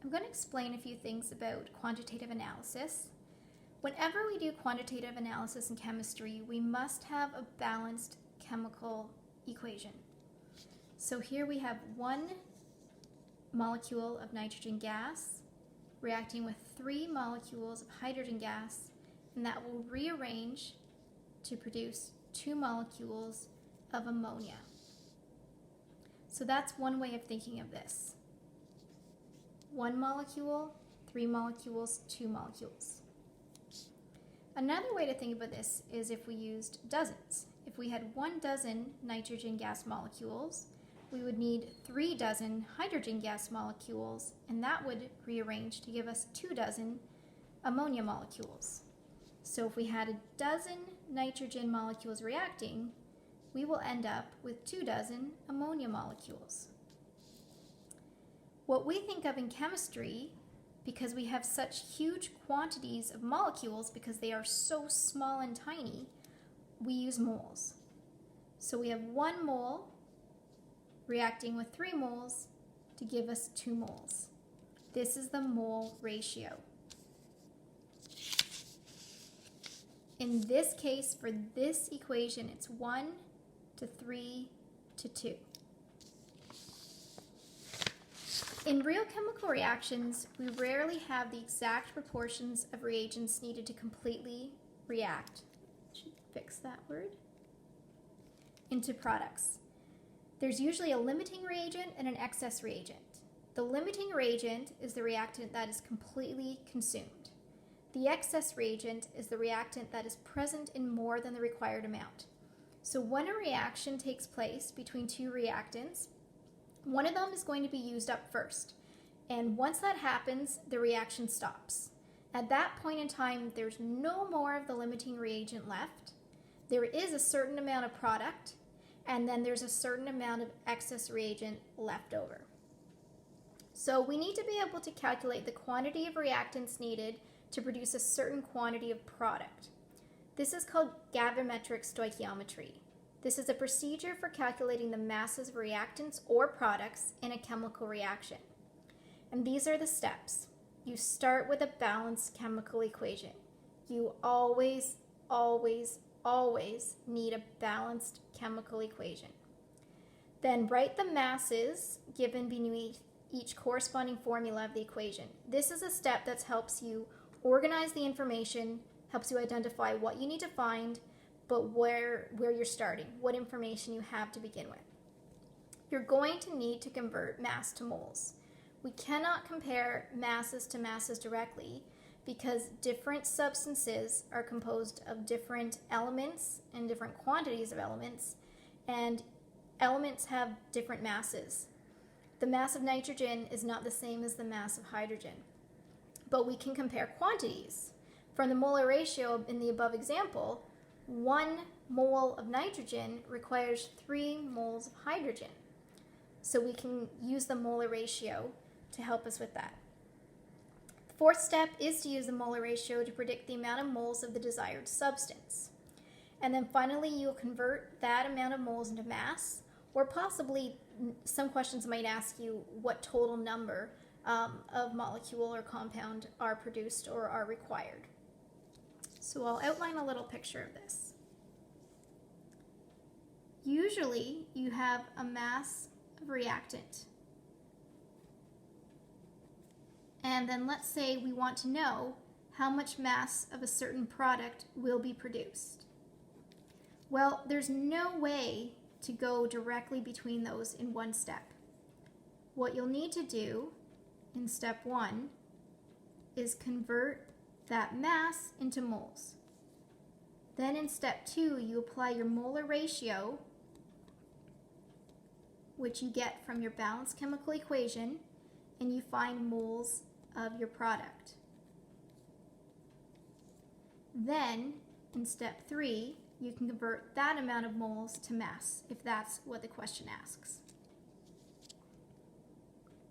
I'm going to explain a few things about quantitative analysis. Whenever we do quantitative analysis in chemistry, we must have a balanced chemical equation. So here we have one molecule of nitrogen gas reacting with 3 molecules of hydrogen gas, and that will rearrange to produce 2 molecules of ammonia. So that's one way of thinking of this. 1 molecule, 3 molecules, 2 molecules. Another way to think about this is if we used dozens. If we had 1 dozen nitrogen gas molecules, we would need 3 dozen hydrogen gas molecules, and that would rearrange to give us 2 dozen ammonia molecules. So if we had a dozen nitrogen molecules reacting, we will end up with 2 dozen ammonia molecules. What we think of in chemistry, because we have such huge quantities of molecules because they are so small and tiny, we use moles. So we have 1 mole reacting with 3 moles to give us 2 moles. This is the mole ratio. In this case, for this equation, it's 1 to 3 to 2. In real chemical reactions, we rarely have the exact proportions of reagents needed to completely react. Should fix that word. Into products. There's usually a limiting reagent and an excess reagent. The limiting reagent is the reactant that is completely consumed. The excess reagent is the reactant that is present in more than the required amount. So when a reaction takes place between 2 reactants, one of them is going to be used up first. And once that happens, the reaction stops. At that point in time, there's no more of the limiting reagent left. There is a certain amount of product, and then there's a certain amount of excess reagent left over. So we need to be able to calculate the quantity of reactants needed to produce a certain quantity of product. This is called gravimetric stoichiometry. This is a procedure for calculating the masses of reactants or products in a chemical reaction. And these are the steps. You start with a balanced chemical equation. You always, always, always need a balanced chemical equation. Then write the masses given beneath each corresponding formula of the equation. This is a step that helps you organize the information, helps you identify what you need to find, but where you're starting, what information you have to begin with. You're going to need to convert mass to moles. We cannot compare masses to masses directly because different substances are composed of different elements and different quantities of elements, and elements have different masses. The mass of nitrogen is not the same as the mass of hydrogen, but we can compare quantities. From the molar ratio in the above example, 1 mole of nitrogen requires 3 moles of hydrogen. So we can use the molar ratio to help us with that. The 4th step is to use the molar ratio to predict the amount of moles of the desired substance. And then finally, you'll convert that amount of moles into mass, or possibly some questions might ask you what total number of molecule or compound are produced or are required. So I'll outline a little picture of this. Usually you have a mass of reactant. And then let's say we want to know how much mass of a certain product will be produced. Well, there's no way to go directly between those in one step. What you'll need to do in step 1 is convert that mass into moles. Then in step 2, you apply your molar ratio, which you get from your balanced chemical equation, and you find moles of your product. Then in step 3, you can convert that amount of moles to mass, if that's what the question asks.